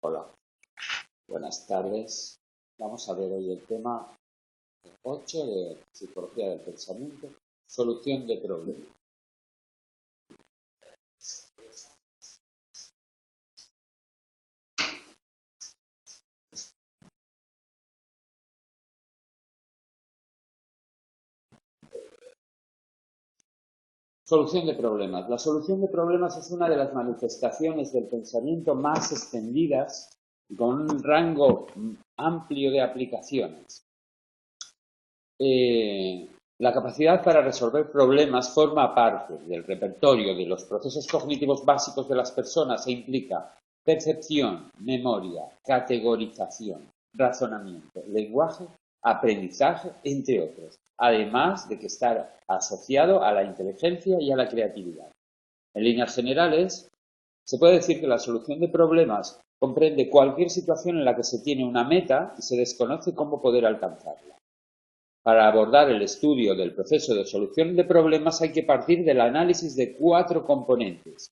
Hola, buenas tardes. Vamos a ver hoy el tema 8 de Psicología del Pensamiento, solución de problemas. Solución de problemas. La solución de problemas es una de las manifestaciones del pensamiento más extendidas y con un rango amplio de aplicaciones. La capacidad para resolver problemas forma parte del repertorio de los procesos cognitivos básicos de las personas e implica percepción, memoria, categorización, razonamiento, lenguaje, aprendizaje, entre otros, además de que está asociado a la inteligencia y a la creatividad. En líneas generales, se puede decir que la solución de problemas comprende cualquier situación en la que se tiene una meta y se desconoce cómo poder alcanzarla. Para abordar el estudio del proceso de solución de problemas hay que partir del análisis de 4 componentes.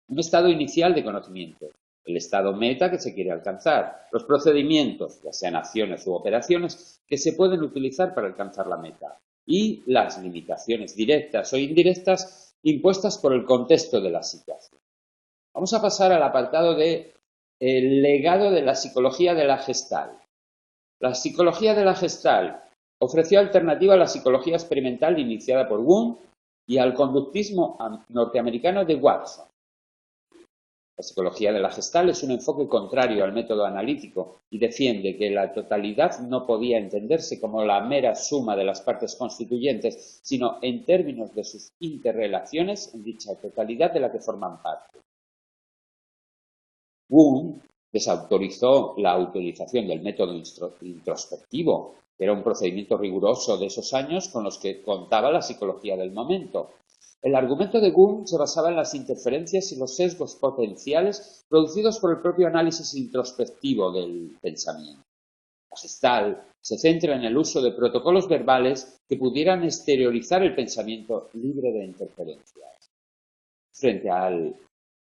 Un estado inicial de conocimiento, el estado meta que se quiere alcanzar, los procedimientos, ya sean acciones u operaciones, que se pueden utilizar para alcanzar la meta, y las limitaciones directas o indirectas impuestas por el contexto de la situación. Vamos a pasar al apartado de el legado de la psicología de la Gestalt. La psicología de la Gestalt ofreció alternativa a la psicología experimental iniciada por Wundt y al conductismo norteamericano de Watson. La psicología de la Gestalt es un enfoque contrario al método analítico y defiende que la totalidad no podía entenderse como la mera suma de las partes constituyentes, sino en términos de sus interrelaciones en dicha totalidad de la que forman parte. Wundt desautorizó la utilización del método introspectivo, que era un procedimiento riguroso de esos años con los que contaba la psicología del momento. El argumento de Wundt se basaba en las interferencias y los sesgos potenciales producidos por el propio análisis introspectivo del pensamiento. La Gestalt se centra en el uso de protocolos verbales que pudieran exteriorizar el pensamiento libre de interferencias. Frente al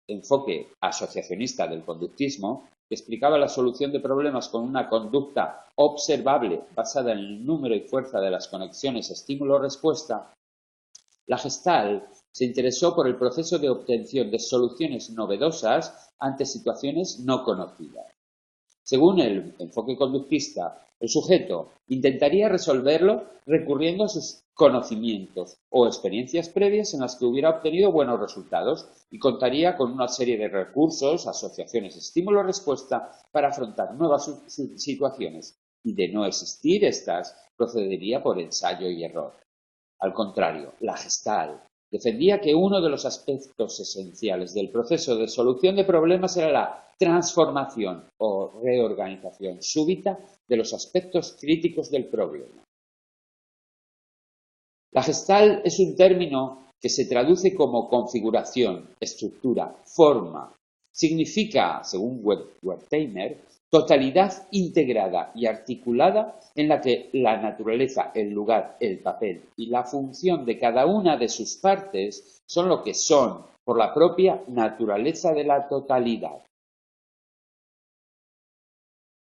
enfoque asociacionista del conductismo, que explicaba la solución de problemas con una conducta observable basada en el número y fuerza de las conexiones estímulo-respuesta, la Gestalt se interesó por el proceso de obtención de soluciones novedosas ante situaciones no conocidas. Según el enfoque conductista, el sujeto intentaría resolverlo recurriendo a sus conocimientos o experiencias previas en las que hubiera obtenido buenos resultados y contaría con una serie de recursos, asociaciones estímulo-respuesta para afrontar nuevas situaciones y de no existir estas, procedería por ensayo y error. Al contrario, la Gestalt defendía que uno de los aspectos esenciales del proceso de solución de problemas era la transformación o reorganización súbita de los aspectos críticos del problema. La Gestalt es un término que se traduce como configuración, estructura, forma. Significa, según Wertheimer, totalidad integrada y articulada en la que la naturaleza, el lugar, el papel y la función de cada una de sus partes son lo que son por la propia naturaleza de la totalidad.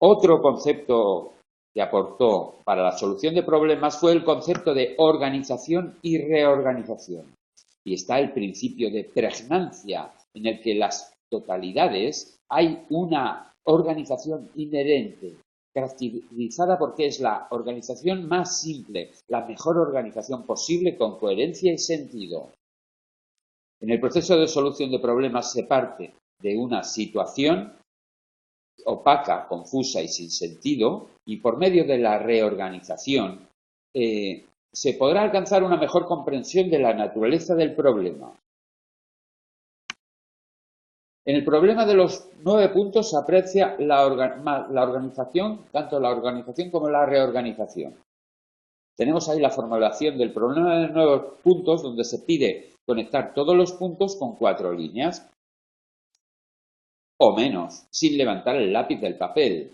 Otro concepto que aportó para la solución de problemas fue el concepto de organización y reorganización. Y está el principio de pregnancia, en el que las totalidades hay una organización inherente, caracterizada porque es la organización más simple, la mejor organización posible con coherencia y sentido. En el proceso de solución de problemas se parte de una situación opaca, confusa y sin sentido, y por medio de la reorganización se podrá alcanzar una mejor comprensión de la naturaleza del problema. En el problema de los 9 puntos se aprecia la organización, tanto la organización como la reorganización. Tenemos ahí la formulación del problema de 9 puntos, donde se pide conectar todos los puntos con 4 líneas, o menos, sin levantar el lápiz del papel.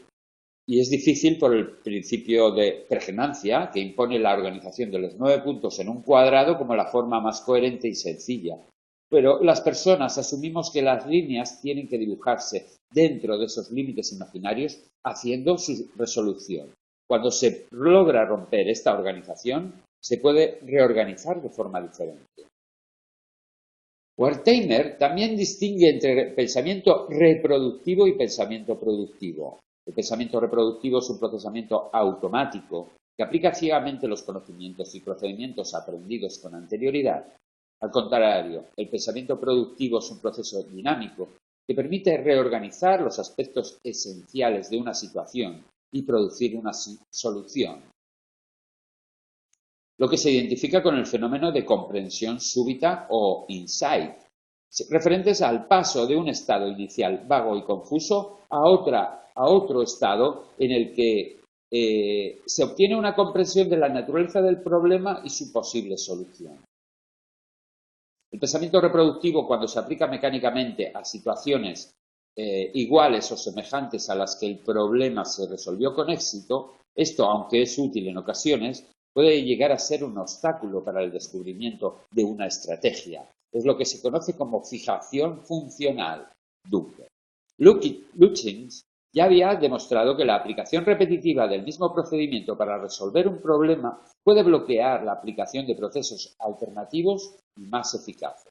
Y es difícil por el principio de pregnancia, que impone la organización de los 9 puntos en un cuadrado como la forma más coherente y sencilla. pero las personas asumimos que las líneas tienen que dibujarse dentro de esos límites imaginarios haciendo su resolución. Cuando se logra romper esta organización, se puede reorganizar de forma diferente. Wertheimer también distingue entre pensamiento reproductivo y pensamiento productivo. El pensamiento reproductivo es un procesamiento automático que aplica ciegamente los conocimientos y procedimientos aprendidos con anterioridad. Al contrario, el pensamiento productivo es un proceso dinámico que permite reorganizar los aspectos esenciales de una situación y producir una solución. Lo que se identifica con el fenómeno de comprensión súbita o insight, referentes al paso de un estado inicial vago y confuso a otro estado en el que se obtiene una comprensión de la naturaleza del problema y su posible solución. El pensamiento reproductivo, cuando se aplica mecánicamente a situaciones iguales o semejantes a las que el problema se resolvió con éxito, esto, aunque es útil en ocasiones, puede llegar a ser un obstáculo para el descubrimiento de una estrategia. Es lo que se conoce como fijación funcional, Dunker. Luchtins ya había demostrado que la aplicación repetitiva del mismo procedimiento para resolver un problema puede bloquear la aplicación de procesos alternativos y más eficaces.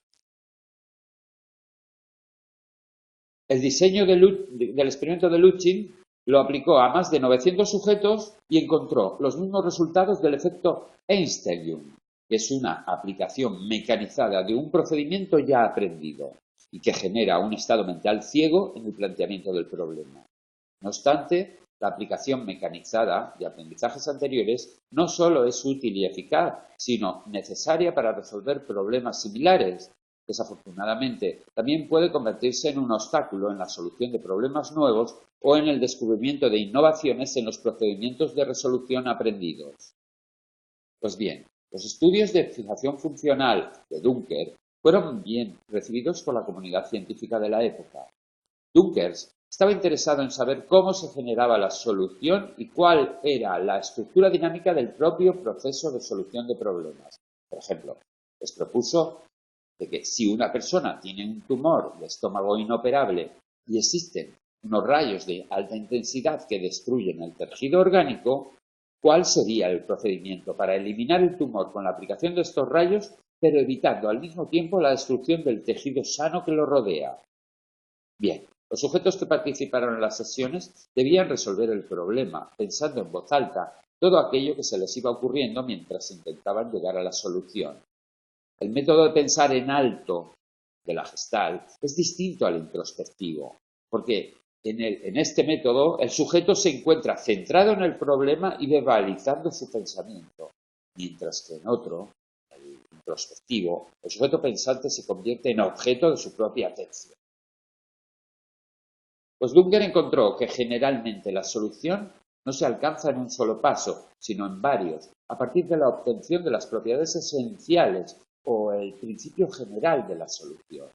El diseño del experimento de Luchtins lo aplicó a más de 900 sujetos y encontró los mismos resultados del efecto Einstein, que es una aplicación mecanizada de un procedimiento ya aprendido y que genera un estado mental ciego en el planteamiento del problema. No obstante, la aplicación mecanizada de aprendizajes anteriores no solo es útil y eficaz, sino necesaria para resolver problemas similares. Desafortunadamente, también puede convertirse en un obstáculo en la solución de problemas nuevos o en el descubrimiento de innovaciones en los procedimientos de resolución aprendidos. Pues bien, los estudios de fijación funcional de Dunker fueron bien recibidos por la comunidad científica de la época. Dunker estaba interesado en saber cómo se generaba la solución y cuál era la estructura dinámica del propio proceso de solución de problemas. Por ejemplo, les propuso de que si una persona tiene un tumor de estómago inoperable y existen unos rayos de alta intensidad que destruyen el tejido orgánico, ¿cuál sería el procedimiento para eliminar el tumor con la aplicación de estos rayos, pero evitando al mismo tiempo la destrucción del tejido sano que lo rodea? Bien, los sujetos que participaron en las sesiones debían resolver el problema, pensando en voz alta todo aquello que se les iba ocurriendo mientras intentaban llegar a la solución. El método de pensar en alto de la Gestalt es distinto al introspectivo, porque en este método el sujeto se encuentra centrado en el problema y verbalizando su pensamiento, mientras que en otro, el introspectivo, el sujeto pensante se convierte en objeto de su propia atención. Pues Dunker encontró que generalmente la solución no se alcanza en un solo paso, sino en varios, a partir de la obtención de las propiedades esenciales o el principio general de la solución.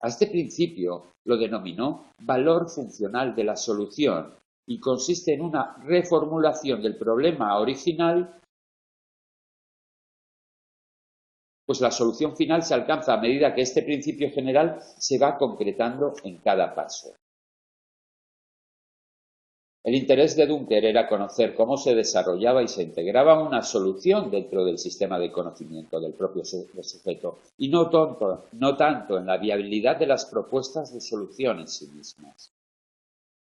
A este principio lo denominó valor funcional de la solución y consiste en una reformulación del problema original, pues la solución final se alcanza a medida que este principio general se va concretando en cada paso. El interés de Dunker era conocer cómo se desarrollaba y se integraba una solución dentro del sistema de conocimiento del propio sujeto y no tanto en la viabilidad de las propuestas de solución en sí mismas.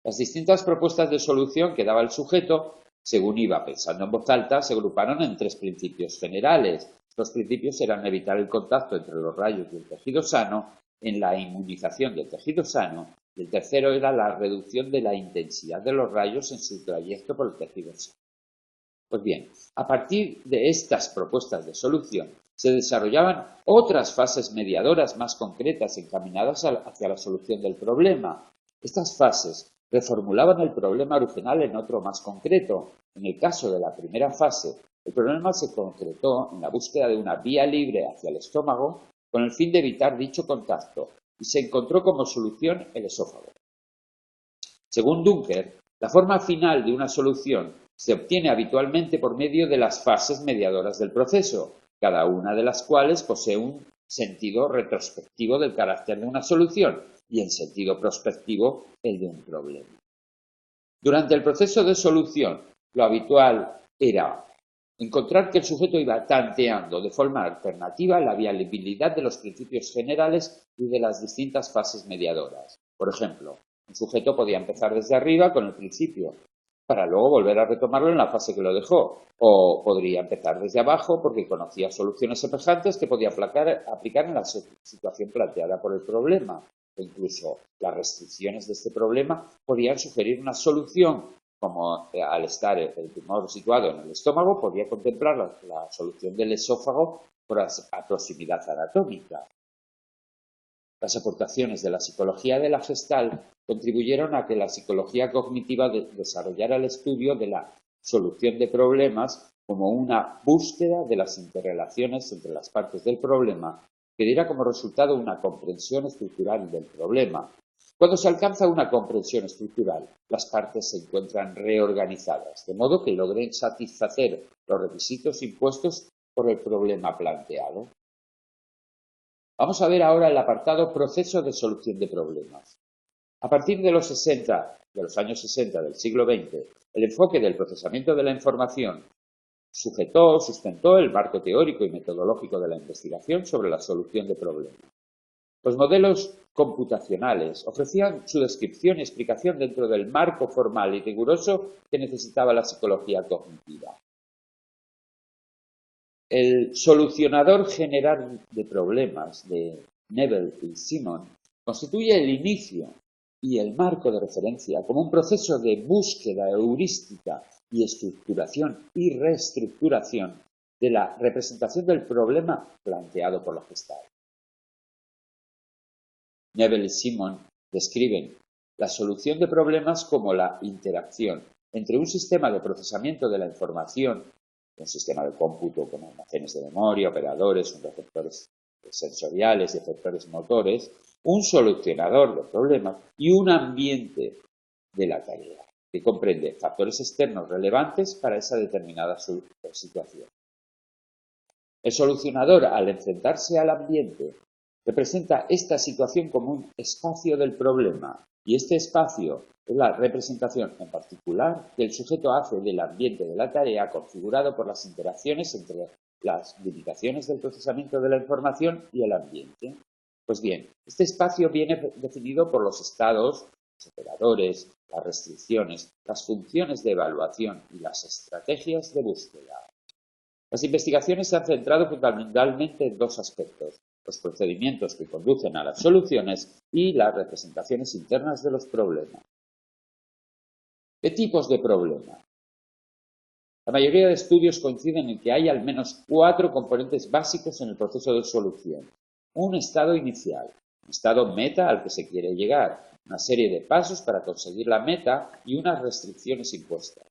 Las distintas propuestas de solución que daba el sujeto, según iba pensando en voz alta, se agruparon en tres principios generales. Estos principios eran evitar el contacto entre los rayos y el tejido sano, en la inmunización del tejido sano, y el tercero era la reducción de la intensidad de los rayos en su trayecto por el tejido sano. Pues bien, a partir de estas propuestas de solución se desarrollaban otras fases mediadoras más concretas encaminadas hacia la solución del problema. Estas fases reformulaban el problema original en otro más concreto. En el caso de la primera fase, el problema se concretó en la búsqueda de una vía libre hacia el estómago con el fin de evitar dicho contacto, y se encontró como solución el esófago. Según Dunker, la forma final de una solución se obtiene habitualmente por medio de las fases mediadoras del proceso, cada una de las cuales posee un sentido retrospectivo del carácter de una solución y en sentido prospectivo el de un problema. Durante el proceso de solución, lo habitual era encontrar que el sujeto iba tanteando de forma alternativa la viabilidad de los principios generales y de las distintas fases mediadoras. Por ejemplo, un sujeto podía empezar desde arriba con el principio, para luego volver a retomarlo en la fase que lo dejó, o podría empezar desde abajo porque conocía soluciones semejantes que podía aplicar en la situación planteada por el problema, o incluso las restricciones de este problema podían sugerir una solución, como al estar el tumor situado en el estómago, podía contemplar la solución del esófago por proximidad anatómica. Las aportaciones de la psicología de la Gestalt contribuyeron a que la psicología cognitiva desarrollara el estudio de la solución de problemas como una búsqueda de las interrelaciones entre las partes del problema, que diera como resultado una comprensión estructural del problema. Cuando se alcanza una comprensión estructural, las partes se encuentran reorganizadas, de modo que logren satisfacer los requisitos impuestos por el problema planteado. Vamos a ver ahora el apartado proceso de solución de problemas. A partir de los años 60 del siglo XX, el enfoque del procesamiento de la información sustentó el marco teórico y metodológico de la investigación sobre la solución de problemas. Los modelos computacionales ofrecían su descripción y explicación dentro del marco formal y riguroso que necesitaba la psicología cognitiva. El solucionador general de problemas de Nebel y Simon constituye el inicio y el marco de referencia como un proceso de búsqueda heurística y estructuración y reestructuración de la representación del problema planteado por la Gestalt. Nebel y Simon describen la solución de problemas como la interacción entre un sistema de procesamiento de la información, un sistema de cómputo con almacenes de memoria, operadores, receptores sensoriales y efectores motores, un solucionador de problemas y un ambiente de la tarea, que comprende factores externos relevantes para esa determinada situación. El solucionador, al enfrentarse al ambiente, representa esta situación como un espacio del problema, y este espacio es la representación en particular que el sujeto hace del ambiente de la tarea configurado por las interacciones entre las limitaciones del procesamiento de la información y el ambiente. Pues bien, este espacio viene definido por los estados, los operadores, las restricciones, las funciones de evaluación y las estrategias de búsqueda. Las investigaciones se han centrado fundamentalmente en dos aspectos: los procedimientos que conducen a las soluciones y las representaciones internas de los problemas. ¿Qué tipos de problemas? La mayoría de estudios coinciden en que hay al menos 4 componentes básicos en el proceso de solución. Un estado inicial, un estado meta al que se quiere llegar, una serie de pasos para conseguir la meta y unas restricciones impuestas.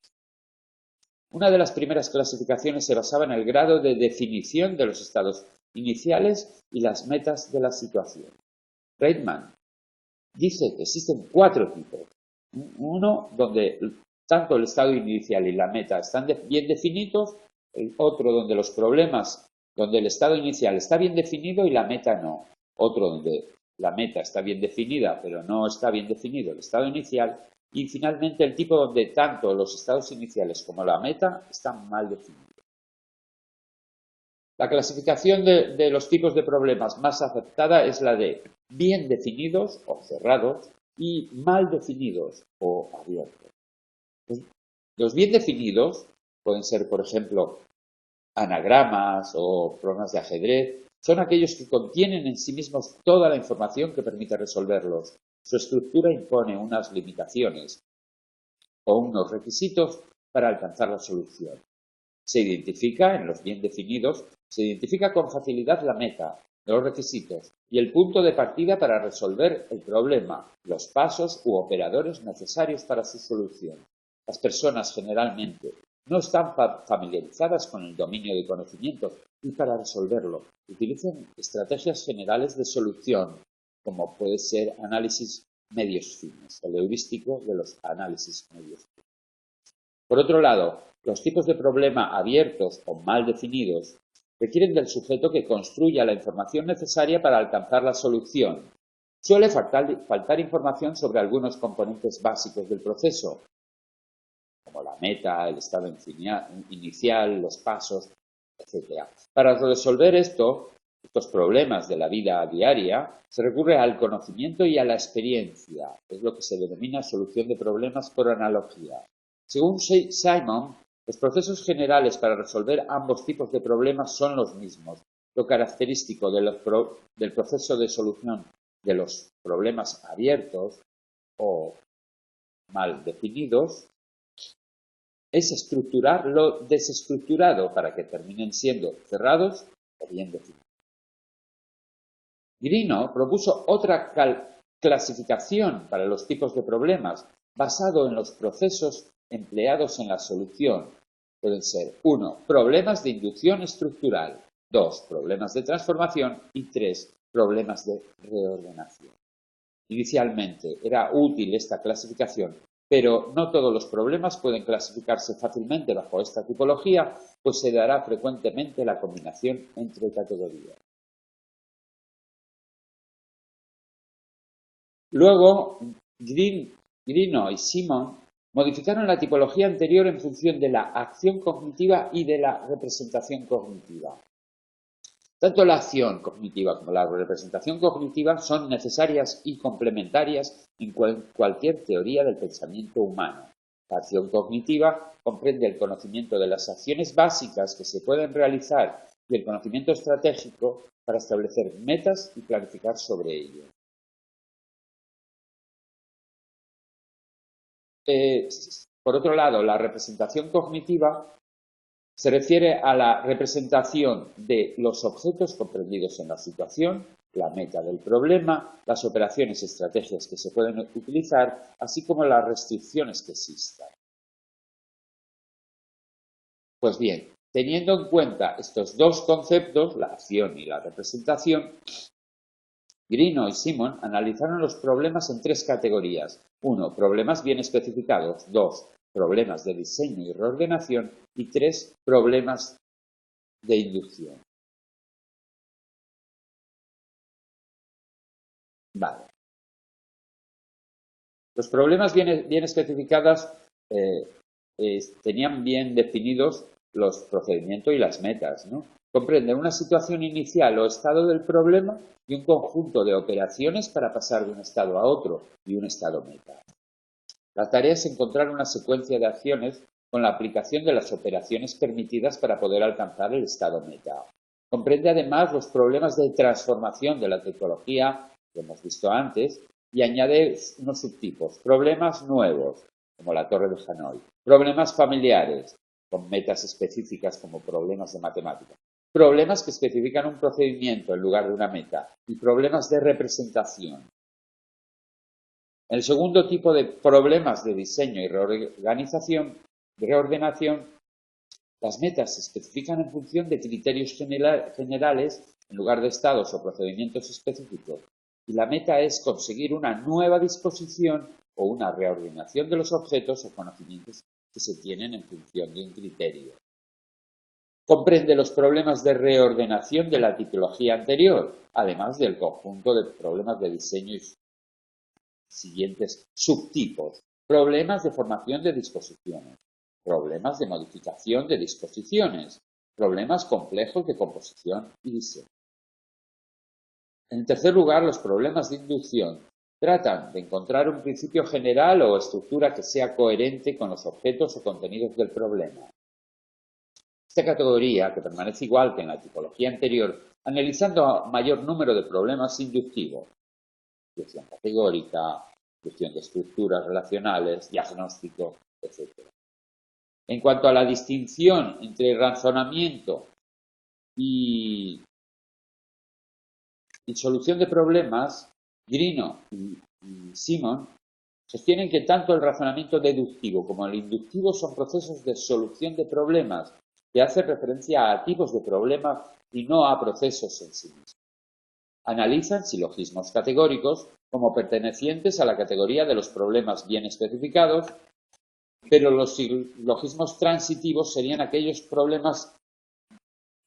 Una de las primeras clasificaciones se basaba en el grado de definición de los estados iniciales y las metas de la situación. Reitman dice que existen 4 tipos. Uno donde tanto el estado inicial y la meta están bien definidos, el otro donde los problemas, donde el estado inicial está bien definido y la meta no. Otro donde la meta está bien definida pero no está bien definido el estado inicial. Y finalmente el tipo donde tanto los estados iniciales como la meta están mal definidos. La clasificación de los tipos de problemas más aceptada es la de bien definidos o cerrados y mal definidos o abiertos. Los bien definidos pueden ser, por ejemplo, anagramas o problemas de ajedrez. Son aquellos que contienen en sí mismos toda la información que permite resolverlos. Su estructura impone unas limitaciones o unos requisitos para alcanzar la solución. Se identifica, en los bien definidos, se identifica con facilidad la meta, los requisitos y el punto de partida para resolver el problema, los pasos u operadores necesarios para su solución. Las personas generalmente no están familiarizadas con el dominio de conocimiento y para resolverlo utilizan estrategias generales de solución, como puede ser análisis medios fines, el heurístico de los análisis medios fines. Por otro lado, los tipos de problema abiertos o mal definidos requieren del sujeto que construya la información necesaria para alcanzar la solución. Suele faltar información sobre algunos componentes básicos del proceso, como la meta, el estado inicial, los pasos, etc. Para resolver estos problemas de la vida diaria, se recurre al conocimiento y a la experiencia. Es lo que se denomina solución de problemas por analogía. Según Simon, los procesos generales para resolver ambos tipos de problemas son los mismos. Lo característico del proceso de solución de los problemas abiertos o mal definidos es estructurar lo desestructurado para que terminen siendo cerrados o bien definidos. Greenough propuso otra clasificación para los tipos de problemas basado en los procesos empleados en la solución. Pueden ser 1. Problemas de inducción estructural, 2. Problemas de transformación y 3. Problemas de reordenación. Inicialmente era útil esta clasificación, pero no todos los problemas pueden clasificarse fácilmente bajo esta tipología, pues se dará frecuentemente la combinación entre categorías. Luego, Greenough y Simon modificaron la tipología anterior en función de la acción cognitiva y de la representación cognitiva. Tanto la acción cognitiva como la representación cognitiva son necesarias y complementarias en cualquier teoría del pensamiento humano. La acción cognitiva comprende el conocimiento de las acciones básicas que se pueden realizar y el conocimiento estratégico para establecer metas y planificar sobre ello. Por otro lado, la representación cognitiva se refiere a la representación de los objetos comprendidos en la situación, la meta del problema, las operaciones y estrategias que se pueden utilizar, así como las restricciones que existan. Pues bien, teniendo en cuenta estos dos conceptos, la acción y la representación, Greenough y Simon analizaron los problemas en tres categorías. 1. Problemas bien especificados. 2. Problemas de diseño y reordenación. Y 3. Problemas de inducción. Vale. Los problemas bien especificados tenían bien definidos los procedimientos y las metas, ¿no? Comprenden una situación inicial o estado del problema y un conjunto de operaciones para pasar de un estado a otro y un estado meta. La tarea es encontrar una secuencia de acciones con la aplicación de las operaciones permitidas para poder alcanzar el estado meta. Comprende además los problemas de transformación de la tipología que hemos visto antes y añade unos subtipos, problemas nuevos, como la Torre de Hanoi, problemas familiares, con metas específicas como problemas de matemáticas, problemas que especifican un procedimiento en lugar de una meta y problemas de representación. El segundo tipo de problemas de diseño y reordenación, las metas se especifican en función de criterios generales en lugar de estados o procedimientos específicos, y la meta es conseguir una nueva disposición o una reordenación de los objetos o conocimientos que se tienen en función de un criterio. Comprende los problemas de reordenación de la tipología anterior, además del conjunto de problemas de diseño y siguientes subtipos: problemas de formación de disposiciones, problemas de modificación de disposiciones, problemas complejos de composición y diseño. En tercer lugar, los problemas de inducción tratan de encontrar un principio general o estructura que sea coherente con los objetos o contenidos del problema. Esta categoría, que permanece igual que en la tipología anterior, analizando mayor número de problemas inductivos: inducción categórica, inducción de estructuras relacionales, diagnóstico, etc. En cuanto a la distinción entre razonamiento y solución de problemas, Greenough y Simon sostienen que tanto el razonamiento deductivo como el inductivo son procesos de solución de problemas que hacen referencia a tipos de problemas y no a procesos en sí mismos. Analizan silogismos categóricos como pertenecientes a la categoría de los problemas bien especificados, pero los silogismos transitivos serían aquellos problemas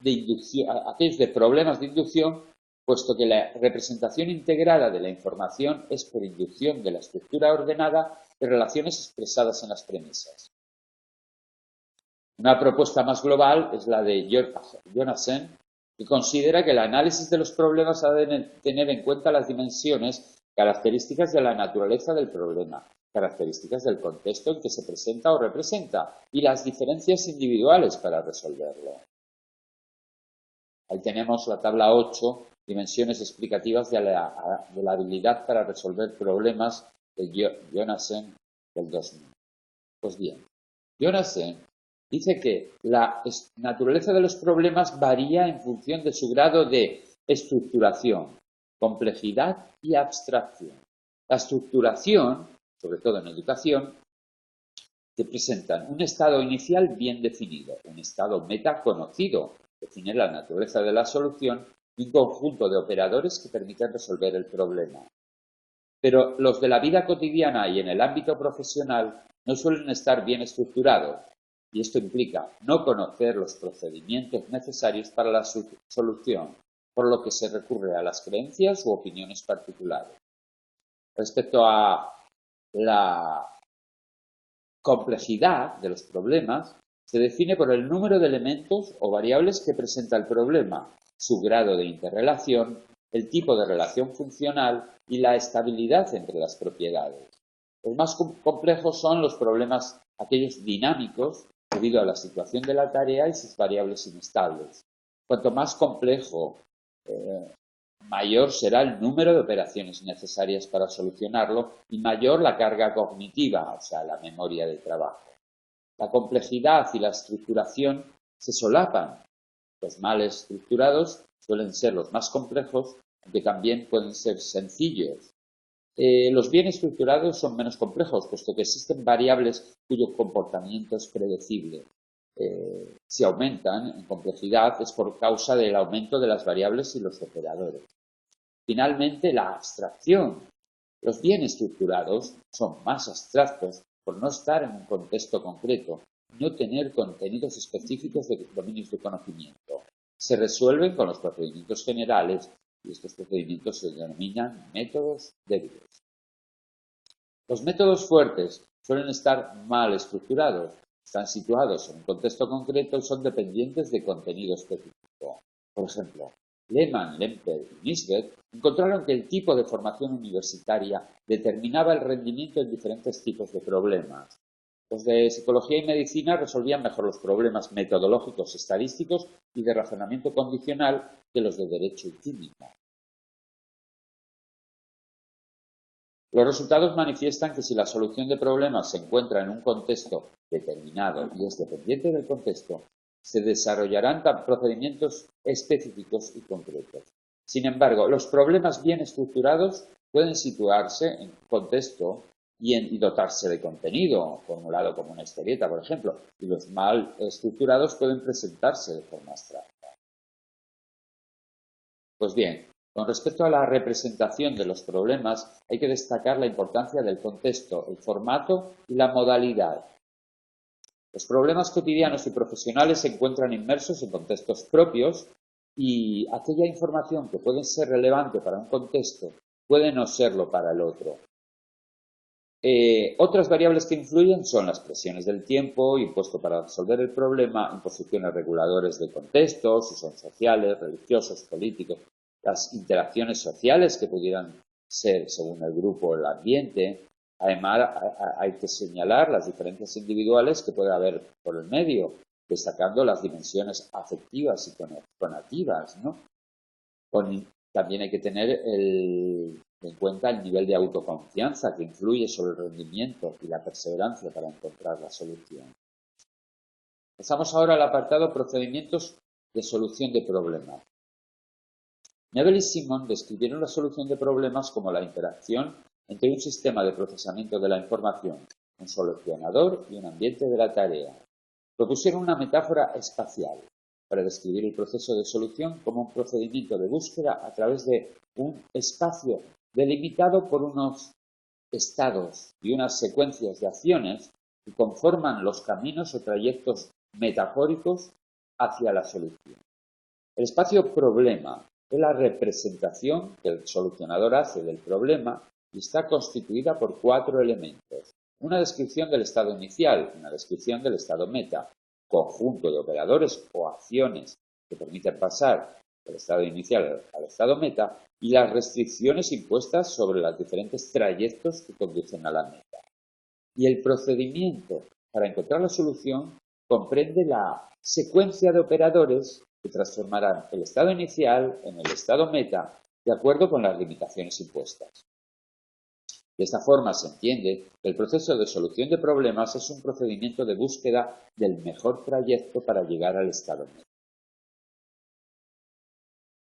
de inducción, aquellos de problemas de inducción, puesto que la representación integrada de la información es por inducción de la estructura ordenada de relaciones expresadas en las premisas. Una propuesta más global es la de Jonassen, que considera que el análisis de los problemas ha de tener en cuenta las dimensiones, características de la naturaleza del problema, características del contexto en que se presenta o representa y las diferencias individuales para resolverlo. Ahí tenemos la tabla 8, dimensiones explicativas de la habilidad para resolver problemas de Jonassen del 2000. Pues bien, Jonassen dice que la naturaleza de los problemas varía en función de su grado de estructuración, complejidad y abstracción. La estructuración, sobre todo en educación, te presentan un estado inicial bien definido, un estado meta conocido, define la naturaleza de la solución y un conjunto de operadores que permiten resolver el problema. Pero los de la vida cotidiana y en el ámbito profesional no suelen estar bien estructurados, y esto implica no conocer los procedimientos necesarios para la solución, por lo que se recurre a las creencias u opiniones particulares. Respecto a la complejidad de los problemas, se define por el número de elementos o variables que presenta el problema, su grado de interrelación, el tipo de relación funcional y la estabilidad entre las propiedades. Los más complejos son los problemas, aquellos dinámicos, debido a la situación de la tarea y sus variables inestables. Cuanto más complejo, mayor será el número de operaciones necesarias para solucionarlo y mayor la carga cognitiva, o sea, la memoria de trabajo. La complejidad y la estructuración se solapan. Los mal estructurados suelen ser los más complejos, aunque también pueden ser sencillos. Los bien estructurados son menos complejos, puesto que existen variables cuyo comportamiento es predecible. Si aumentan en complejidad es por causa del aumento de las variables y los operadores. Finalmente, la abstracción. Los bien estructurados son más abstractos por no estar en un contexto concreto, no tener contenidos específicos de dominios de conocimiento. Se resuelven con los procedimientos generales y estos procedimientos se denominan métodos débiles. Los métodos fuertes suelen estar mal estructurados, están situados en un contexto concreto y son dependientes de contenido específico. Por ejemplo, Lehmann, Lemper y Nisbet encontraron que el tipo de formación universitaria determinaba el rendimiento en diferentes tipos de problemas. Los de psicología y medicina resolvían mejor los problemas metodológicos, estadísticos y de razonamiento condicional que los de derecho y química. Los resultados manifiestan que si la solución de problemas se encuentra en un contexto determinado y es dependiente del contexto, se desarrollarán procedimientos específicos y concretos. Sin embargo, los problemas bien estructurados pueden situarse en un contexto y dotarse de contenido, formulado como una historieta, por ejemplo, y los mal estructurados pueden presentarse de forma abstracta. Pues bien, con respecto a la representación de los problemas, hay que destacar la importancia del contexto, el formato y la modalidad. Los problemas cotidianos y profesionales se encuentran inmersos en contextos propios y aquella información que puede ser relevante para un contexto puede no serlo para el otro. Otras variables que influyen son las presiones del tiempo impuesto para resolver el problema, imposiciones reguladores de contextos, si son sociales, religiosos, políticos, las interacciones sociales que pudieran ser según el grupo o el ambiente. Además, hay que señalar las diferencias individuales que puede haber por el medio, destacando las dimensiones afectivas y conativas, ¿no? También hay que tener en cuenta el nivel de autoconfianza que influye sobre el rendimiento y la perseverancia para encontrar la solución. Pasamos ahora al apartado procedimientos de solución de problemas. Nebel y Simon describieron la solución de problemas como la interacción entre un sistema de procesamiento de la información, un solucionador y un ambiente de la tarea. Propusieron una metáfora espacial para describir el proceso de solución como un procedimiento de búsqueda a través de un espacio delimitado por unos estados y unas secuencias de acciones que conforman los caminos o trayectos metafóricos hacia la solución. El espacio problema es la representación que el solucionador hace del problema y está constituida por 4 elementos. Una descripción del estado inicial, una descripción del estado meta, conjunto de operadores o acciones que permiten pasar del estado inicial al estado meta y las restricciones impuestas sobre los diferentes trayectos que conducen a la meta. Y el procedimiento para encontrar la solución comprende la secuencia de operadores que transformarán el estado inicial en el estado meta de acuerdo con las limitaciones impuestas. De esta forma se entiende que el proceso de solución de problemas es un procedimiento de búsqueda del mejor trayecto para llegar al estado meta.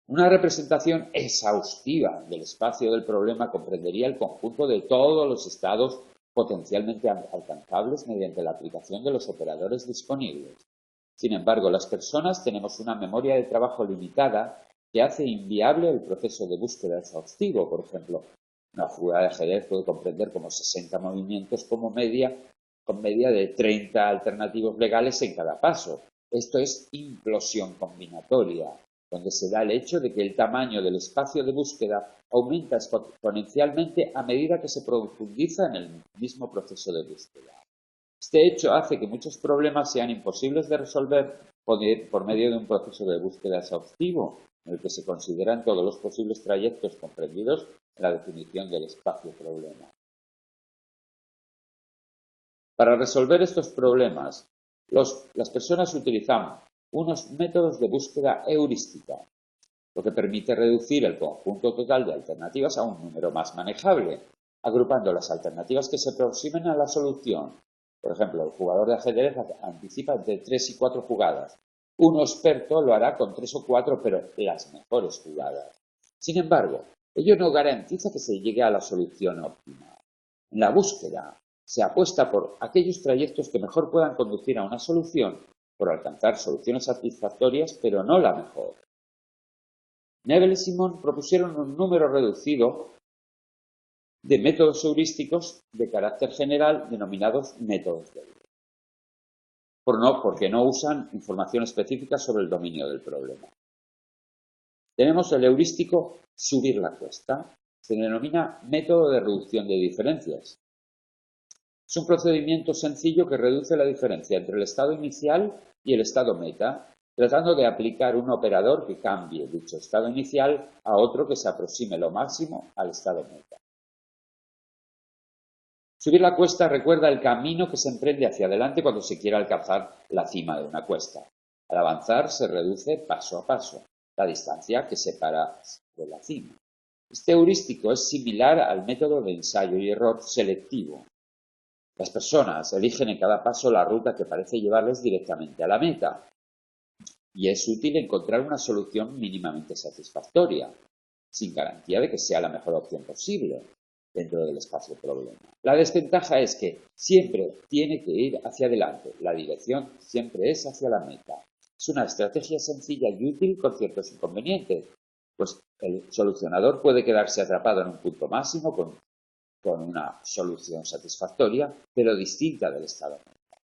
Una representación exhaustiva del espacio del problema comprendería el conjunto de todos los estados potencialmente alcanzables mediante la aplicación de los operadores disponibles. Sin embargo, las personas tenemos una memoria de trabajo limitada que hace inviable el proceso de búsqueda exhaustivo. Por ejemplo, una jugada de ajedrez puede comprender como 60 movimientos con media de 30 alternativos legales en cada paso. Esto es implosión combinatoria, donde se da el hecho de que el tamaño del espacio de búsqueda aumenta exponencialmente a medida que se profundiza en el mismo proceso de búsqueda. Este hecho hace que muchos problemas sean imposibles de resolver por medio de un proceso de búsqueda exhaustivo, en el que se consideran todos los posibles trayectos comprendidos en la definición del espacio-problema. Para resolver estos problemas, las personas utilizan unos métodos de búsqueda heurística, lo que permite reducir el conjunto total de alternativas a un número más manejable, agrupando las alternativas que se aproximen a la solución. Por ejemplo, el jugador de ajedrez anticipa entre 3 y 4 jugadas. Un experto lo hará con 3 o 4, pero las mejores jugadas. Sin embargo, ello no garantiza que se llegue a la solución óptima. En la búsqueda se apuesta por aquellos trayectos que mejor puedan conducir a una solución, por alcanzar soluciones satisfactorias, pero no la mejor. Nebel y Simon propusieron un número reducido de métodos heurísticos de carácter general denominados métodos Nebel, porque no usan información específica sobre el dominio del problema. Tenemos el heurístico subir la cuesta, se denomina método de reducción de diferencias. Es un procedimiento sencillo que reduce la diferencia entre el estado inicial y el estado meta, tratando de aplicar un operador que cambie dicho estado inicial a otro que se aproxime lo máximo al estado meta. Subir la cuesta recuerda el camino que se emprende hacia adelante cuando se quiere alcanzar la cima de una cuesta. Al avanzar se reduce paso a paso la distancia que separa de la cima. Este heurístico es similar al método de ensayo y error selectivo. Las personas eligen en cada paso la ruta que parece llevarles directamente a la meta, y es útil encontrar una solución mínimamente satisfactoria, sin garantía de que sea la mejor opción posible dentro del espacio problema. La desventaja es que siempre tiene que ir hacia adelante, la dirección siempre es hacia la meta. Es una estrategia sencilla y útil con ciertos inconvenientes, pues el solucionador puede quedarse atrapado en un punto máximo con una solución satisfactoria, pero distinta del estado meta.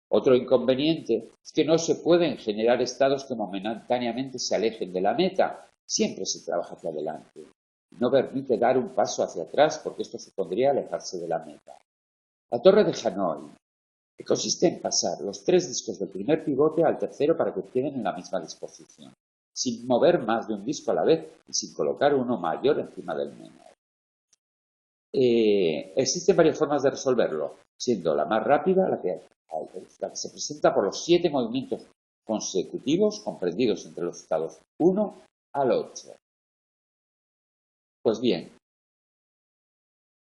Otro inconveniente es que no se pueden generar estados que momentáneamente se alejen de la meta. Siempre se trabaja hacia adelante. No permite dar un paso hacia atrás porque esto supondría alejarse de la meta. La torre de Hanoi, que consiste en pasar los 3 discos del primer pivote al tercero para que queden en la misma disposición, sin mover más de un disco a la vez y sin colocar uno mayor encima del menor. Existen varias formas de resolverlo, siendo la más rápida la que se presenta por los 7 movimientos consecutivos comprendidos entre los estados 1 al 8. Pues bien,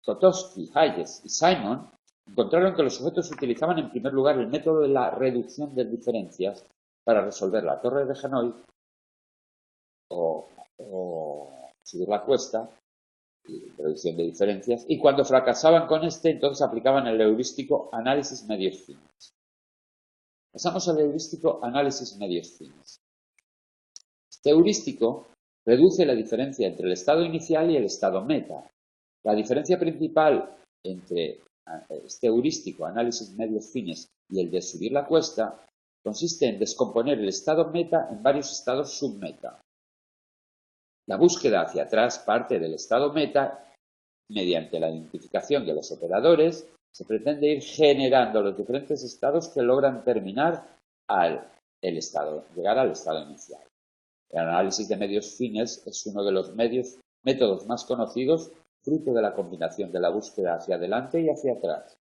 Kotowski, Hayes y Simon encontraron que los sujetos utilizaban en primer lugar el método de la reducción de diferencias para resolver la torre de Hanoi o subir la cuesta, reducción de diferencias, y cuando fracasaban con este, entonces aplicaban el heurístico análisis medios fines. Pasamos al heurístico análisis medios fines. Este heurístico reduce la diferencia entre el estado inicial y el estado meta. La diferencia principal entre este heurístico análisis medios fines y el de subir la cuesta consiste en descomponer el estado meta en varios estados submeta. La búsqueda hacia atrás parte del estado meta. Mediante la identificación de los operadores, se pretende ir generando los diferentes estados que logran llegar al estado inicial. El análisis de medios fines es uno de los métodos más conocidos, fruto de la combinación de la búsqueda hacia adelante y hacia atrás.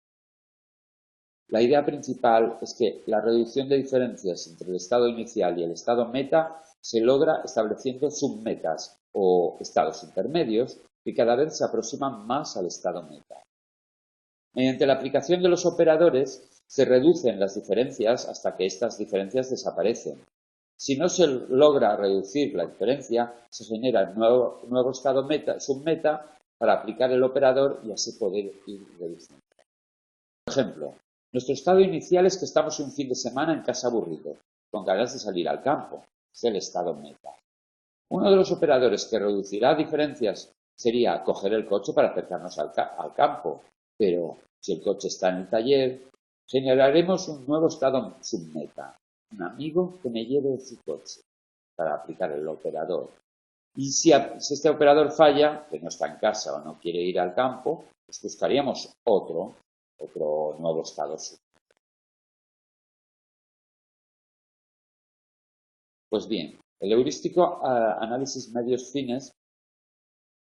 La idea principal es que la reducción de diferencias entre el estado inicial y el estado meta se logra estableciendo submetas o estados intermedios que cada vez se aproximan más al estado meta. Mediante la aplicación de los operadores se reducen las diferencias hasta que estas diferencias desaparecen. Si no se logra reducir la diferencia, se genera un nuevo estado submeta para aplicar el operador y así poder ir reduciendo. Por ejemplo, nuestro estado inicial es que estamos un fin de semana en casa aburridos, con ganas de salir al campo. Es el estado meta. Uno de los operadores que reducirá diferencias sería coger el coche para acercarnos al campo, pero si el coche está en el taller, generaremos un nuevo estado submeta, un amigo que me lleve su coche, para aplicar el operador. Y si este operador falla, que no está en casa o no quiere ir al campo, pues buscaríamos otro nuevo estado submeta. Pues bien, el heurístico análisis medios fines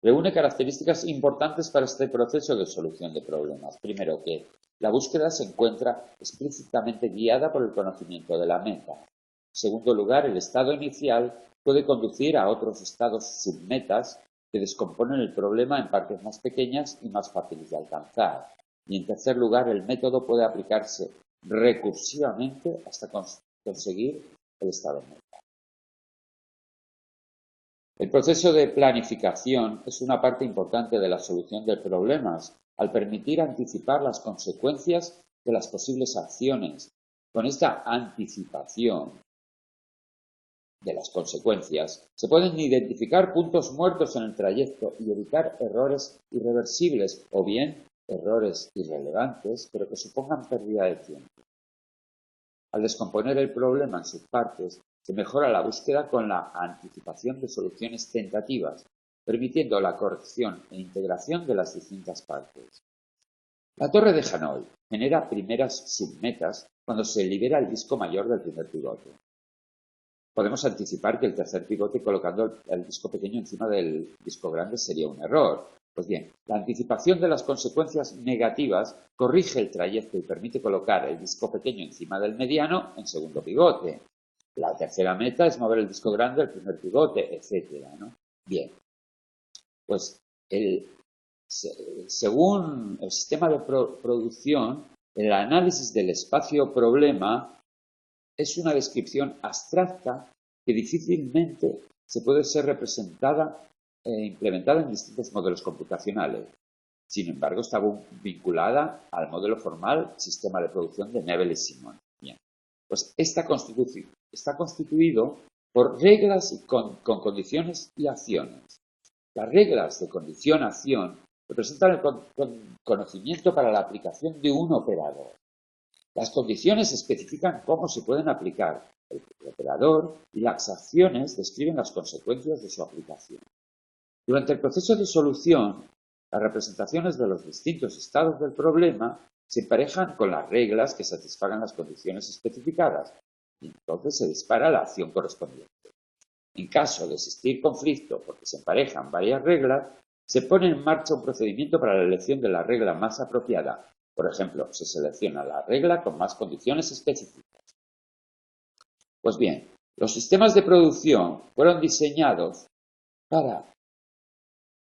reúne características importantes para este proceso de solución de problemas. Primero, que la búsqueda se encuentra explícitamente guiada por el conocimiento de la meta. En segundo lugar, el estado inicial puede conducir a otros estados submetas que descomponen el problema en partes más pequeñas y más fáciles de alcanzar. Y en tercer lugar, el método puede aplicarse recursivamente hasta conseguir el estado meta. El proceso de planificación es una parte importante de la solución de problemas, al permitir anticipar las consecuencias de las posibles acciones. Con esta anticipación de las consecuencias, se pueden identificar puntos muertos en el trayecto y evitar errores irreversibles o bien errores irrelevantes, pero que supongan pérdida de tiempo. Al descomponer el problema en sus partes, se mejora la búsqueda con la anticipación de soluciones tentativas, permitiendo la corrección e integración de las distintas partes. La torre de Hanoi genera primeras submetas cuando se libera el disco mayor del primer pivote. Podemos anticipar que el tercer pivote colocando el disco pequeño encima del disco grande sería un error. Pues bien, la anticipación de las consecuencias negativas corrige el trayecto y permite colocar el disco pequeño encima del mediano en segundo pivote. La tercera meta es mover el disco grande al primer pivote, etc., ¿no? Bien, pues según el sistema de producción, el análisis del espacio-problema es una descripción abstracta que difícilmente se puede ser representada e implementada en distintos modelos computacionales. Sin embargo, está vinculada al modelo formal sistema de producción de Nebel y Simon. Bien, pues está constituido por reglas y con condiciones y acciones. Las reglas de condición-acción representan el conocimiento para la aplicación de un operador. Las condiciones especifican cómo se pueden aplicar el operador y las acciones describen las consecuencias de su aplicación. Durante el proceso de solución, las representaciones de los distintos estados del problema se emparejan con las reglas que satisfagan las condiciones especificadas y entonces se dispara la acción correspondiente. En caso de existir conflicto porque se emparejan varias reglas, se pone en marcha un procedimiento para la elección de la regla más apropiada. Por ejemplo, se selecciona la regla con más condiciones específicas. Pues bien, los sistemas de producción fueron diseñados para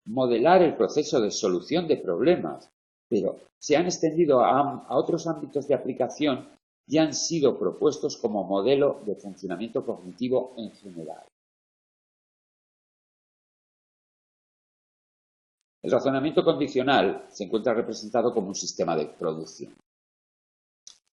modelar el proceso de solución de problemas, pero se han extendido a otros ámbitos de aplicación y han sido propuestos como modelo de funcionamiento cognitivo en general. El razonamiento condicional se encuentra representado como un sistema de producción.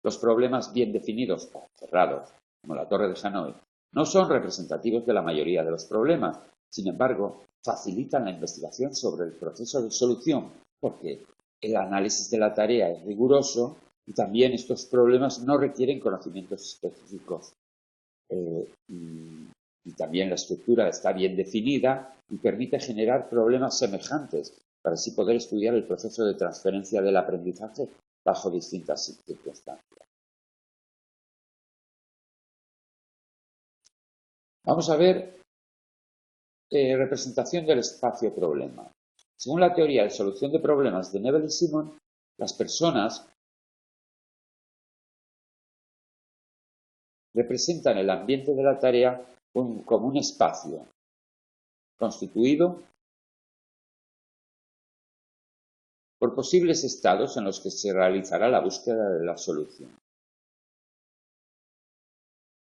Los problemas bien definidos o cerrados, como la torre de Hanoi, no son representativos de la mayoría de los problemas. Sin embargo, facilitan la investigación sobre el proceso de solución porque el análisis de la tarea es riguroso Y también estos problemas no requieren conocimientos específicos. Y también la estructura está bien definida y permite generar problemas semejantes para así poder estudiar el proceso de transferencia del aprendizaje bajo distintas circunstancias. Vamos a ver representación del espacio-problema. Según la teoría de solución de problemas de Nebel y Simon, las personas representan el ambiente de la tarea como un espacio constituido por posibles estados en los que se realizará la búsqueda de la solución.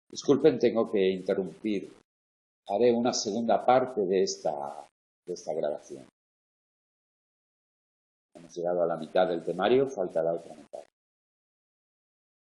Disculpen, tengo que interrumpir. Haré una segunda parte de esta grabación. Hemos llegado a la mitad del temario, falta la otra mitad.